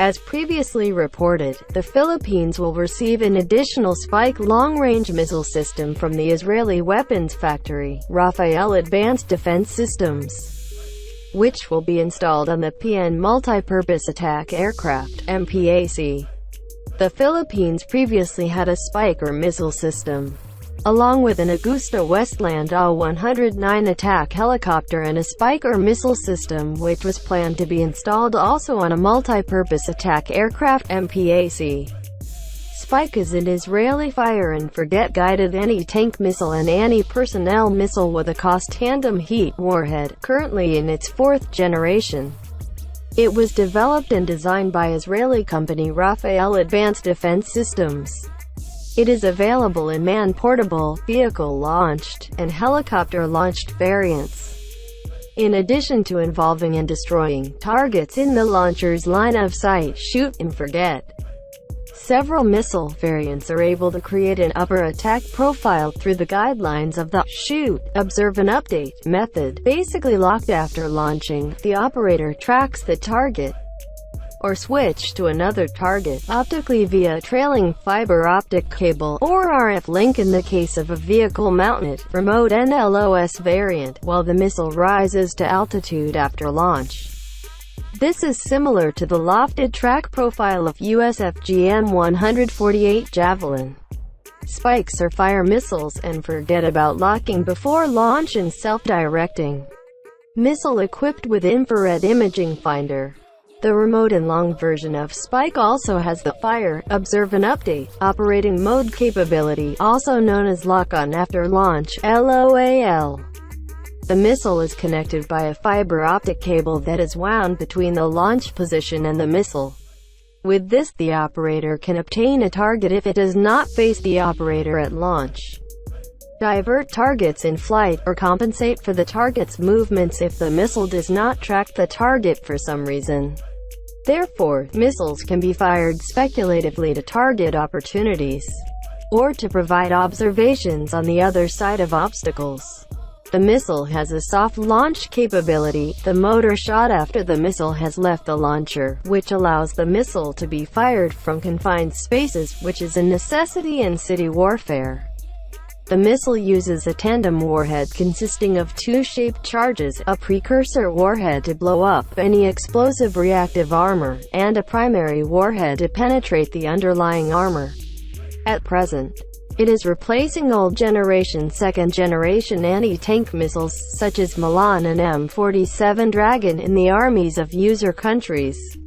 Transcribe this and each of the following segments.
As previously reported, the Philippines will receive an additional Spike long-range missile system from the Israeli weapons factory, Rafael Advanced Defense Systems, which will be installed on the PN multipurpose attack aircraft, MPAC. The Philippines previously had a Spike missile system, along with an AgustaWestland AW-109 attack helicopter and a Spike missile system which was planned to be installed also on a multi-purpose attack aircraft, MPAC. Spike is an Israeli fire-and-forget guided anti-tank missile and anti-personnel missile with a cost-tandem heat warhead, currently in its fourth generation. It was developed and designed by Israeli company Rafael Advanced Defense Systems. It is available in man-portable, vehicle-launched, and helicopter-launched variants. In addition to involving and destroying targets in the launcher's line of sight, shoot and forget, several missile variants are able to create an upper attack profile through the guidelines of the shoot, observe and update method. Basically locked after launching, the operator tracks the target or switch to another target optically via trailing fiber optic cable or RF link in the case of a vehicle-mounted, remote NLOS variant, while the missile rises to altitude after launch. This is similar to the lofted track profile of USFGM-148 Javelin. Spikes are fire missiles, and forget about locking before launch and self-directing. Missile equipped with infrared imaging finder. The remote and long version of Spike also has the Fire, Observe and Update operating mode capability, also known as Lock-on After Launch, LOAL. The missile is connected by a fiber optic cable that is wound between the launch position and the missile. With this, the operator can obtain a target if it does not face the operator at launch, divert targets in flight, or compensate for the target's movements if the missile does not track the target for some reason. Therefore, missiles can be fired speculatively to target opportunities, or to provide observations on the other side of obstacles. The missile has a soft launch capability, the motor shot after the missile has left the launcher, which allows the missile to be fired from confined spaces, which is a necessity in city warfare. The missile uses a tandem warhead consisting of two shaped charges, a precursor warhead to blow up any explosive reactive armor, and a primary warhead to penetrate the underlying armor. At present, it is replacing old-generation second-generation anti-tank missiles such as Milan and M47 Dragon in the armies of user countries.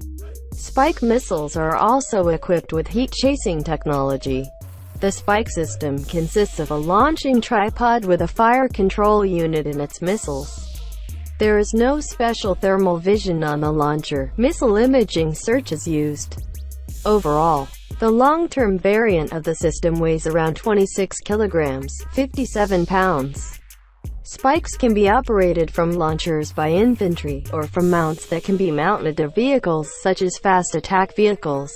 Spike missiles are also equipped with heat-chasing technology. The Spike system consists of a launching tripod with a fire control unit in its missiles. There is no special thermal vision on the launcher. Missile imaging search is used. Overall, the long-term variant of the system weighs around 26 kilograms, 57 pounds. Spikes can be operated from launchers by infantry, or from mounts that can be mounted to vehicles such as fast attack vehicles,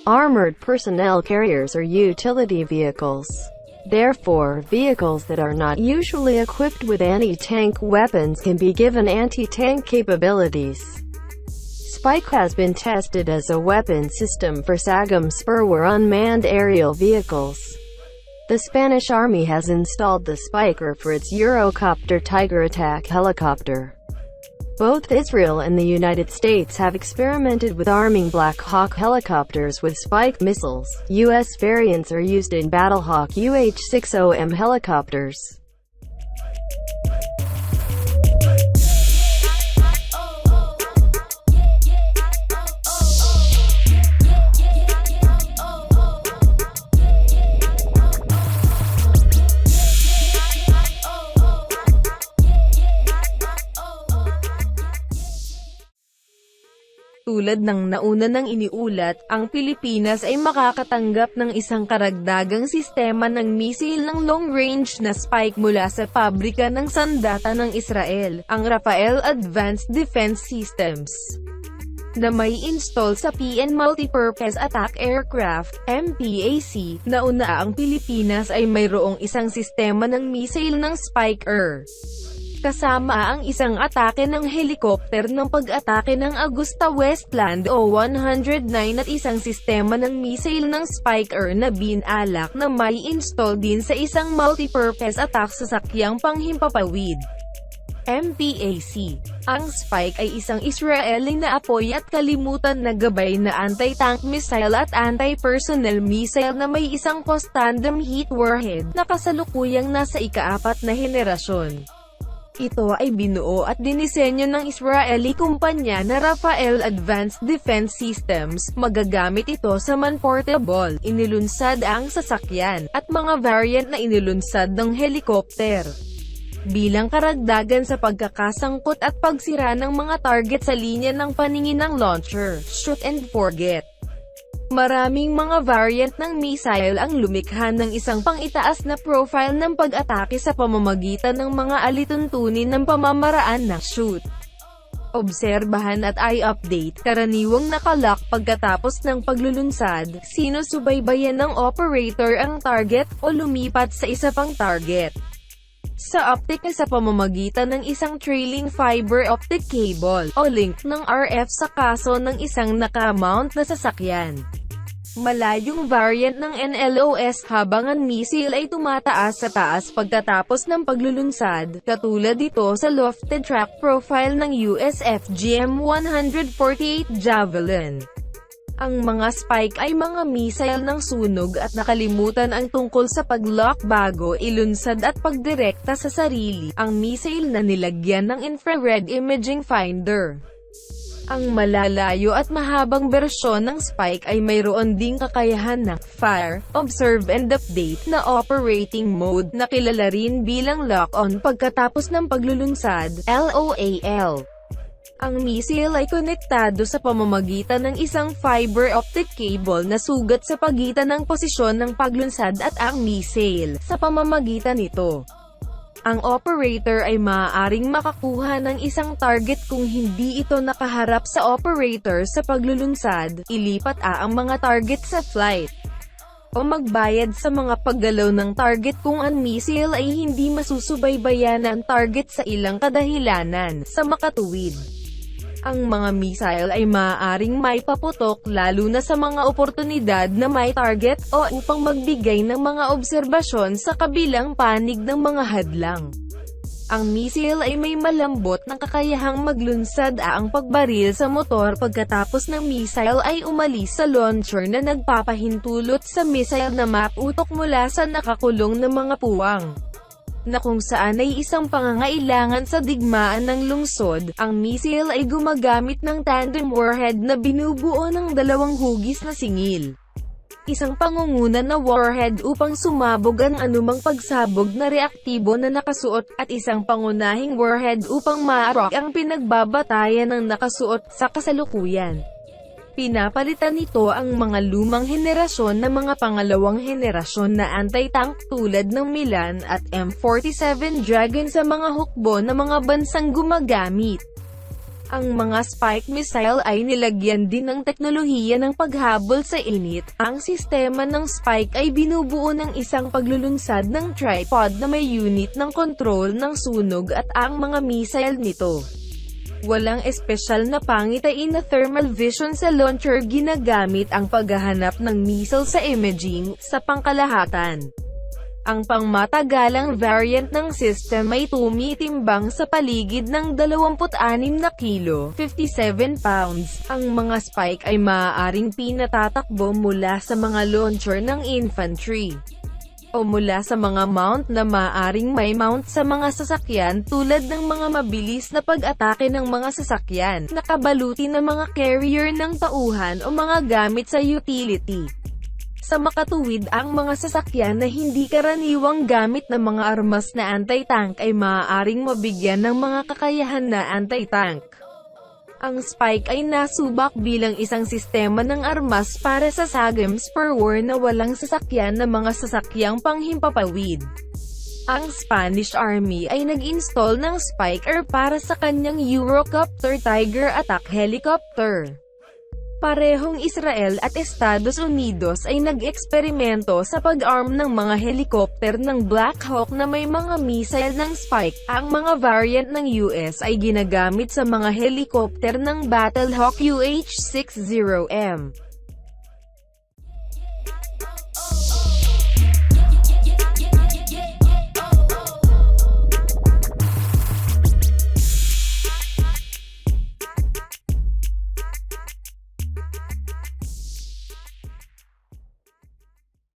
armored personnel carriers, or utility vehicles. Therefore, vehicles that are not usually equipped with anti-tank weapons can be given anti-tank capabilities. Spike has been tested as a weapon system for SAGM Spurwar unmanned aerial vehicles. The Spanish Army has installed the Spike for its Eurocopter Tiger attack helicopter. Both Israel and the United States have experimented with arming Black Hawk helicopters with Spike missiles. U.S. variants are used in Battlehawk UH-60M helicopters. Tulad ng nauna nang iniulat, ang Pilipinas ay makakatanggap ng isang karagdagang sistema ng misil ng long-range na Spike mula sa pabrika ng sandata ng Israel, ang Rafael Advanced Defense Systems, na may install sa PN Multipurpose Attack Aircraft, MPAC. Nauna ang Pilipinas ay mayroong isang sistema ng misil ng Spike. kasama ang isang atake ng helikopter ng pag-atake ng AgustaWestland AW-109 at isang sistema ng missile ng Spiker na binalak na may install din sa isang multipurpose attack sasakyang panghimpapawid. MPAC. Ang Spike ay isang Israeli na apoy at kalimutan na gabay na anti-tank missile at anti-personnel missile na may isang cost-tandem heat warhead na kasalukuyang nasa ika-4 na henerasyon. Ito ay binuo at dinisenyo ng Israeli kumpanya na Rafael Advanced Defense Systems. Magagamit ito sa man-portable, inilunsad ang sasakyan, at mga variant na inilunsad ng helikopter. Bilang karagdagan sa pagkakasangkot at pagsira ng mga target sa linya ng paningin ng launcher, shoot and forget. Maraming mga variant ng missile ang lumikha ng isang pang-itaas na profile ng pag-atake sa pamamagitan ng mga alituntunin ng pamamaraan na shoot, obserbahan at i-update. Karaniwang nakalock pagkatapos ng paglulunsad, sinusubaybayan ng operator ang target o lumipat sa isa pang target sa optic sa pamamagitan ng isang trailing fiber optic cable o link ng RF sa kaso ng isang naka-mount na sasakyan. Malayong variant ng NLOS habang ang missile ay tumataas sa taas pagkatapos ng paglulunsad, katulad dito sa lofted track profile ng US FGM-148 Javelin. Ang mga Spike ay mga missile ng sunog at nakalimutan ang tungkol sa pag-lock bago ilunsad at pagdirekta sa sarili. Ang missile na nilagyan ng infrared imaging finder. Ang malalayo at mahabang bersyon ng Spike ay mayroon ding kakayahan na fire, observe and update na operating mode na kilala rin bilang lock-on pagkatapos ng paglulunsad, LOAL. Ang missile ay konektado sa pamamagitan ng isang fiber optic cable na sugat sa pagitan ng posisyon ng paglunsad at ang missile. Sa pamamagitan nito, ang operator ay maaaring makakuha ng isang target kung hindi ito nakaharap sa operator sa paglulunsad, ilipat ang mga target sa flight, o magbayad sa mga paggalaw ng target kung ang missile ay hindi masusubaybayan ang target sa ilang kadahilanan. Sa makatuwid, ang mga missile ay maaaring maipaputok lalo na sa mga oportunidad na may target o upang magbigay ng mga obserbasyon sa kabilang panig ng mga hadlang. Ang missile ay may malambot na kakayahang maglunsad ang pagbaril sa motor pagkatapos ng missile ay umalis sa launcher na nagpapahintulot sa missile na maputok mula sa nakakulong na mga puwang, na kung saan ay isang pangangailangan sa digmaan ng lungsod. Ang missile ay gumagamit ng tandem warhead na binubuo ng dalawang hugis na singil. Isang pangunguna na warhead upang sumabog ang anumang pagsabog na reaktibo na nakasuot, at isang pangunahing warhead upang ma-rock ang pinagbabatayan ng nakasuot sa kasalukuyan. Pinapalitan nito ang mga lumang henerasyon na mga pangalawang henerasyon na anti-tank tulad ng Milan at M47 Dragon sa mga hukbo na mga bansang gumagamit. Ang mga Spike missile ay nilagyan din ng teknolohiya ng paghabol sa init. Ang sistema ng Spike ay binubuo ng isang paglulunsad ng tripod na may unit ng control ng sunog at ang mga missile nito. Walang espesyal na pangitain na thermal vision sa launcher. Ginagamit ang paghahanap ng missile sa imaging. Sa pangkalahatan, ang pangmatagalang variant ng system ay tumitimbang sa paligid ng 26 na kilo, 57 pounds. Ang mga Spike ay maaaring pinatatakbo mula sa mga launcher ng infantry o mula sa mga mount na maaaring may mount sa mga sasakyan tulad ng mga mabilis na pag-atake ng mga sasakyan, nakabaluti ng mga carrier ng tauhan o mga gamit sa utility. Sa makatuwid, ang mga sasakyan na hindi karaniwang gamit ng mga armas na anti-tank ay maaaring mabigyan ng mga kakayahan na anti-tank. Ang Spike ay nasubak bilang isang sistema ng armas para sa SAGMs per war na walang sasakyan na mga sasakyang panghimpapawid. Ang Spanish Army ay nag-install ng Spiker para sa kanyang Eurocopter Tiger attack helicopter. Parehong Israel at Estados Unidos ay nag-eksperimento sa pag-arm ng mga helikopter ng Black Hawk na may mga missile ng Spike. Ang mga variant ng US ay ginagamit sa mga helikopter ng Battlehawk UH-60M.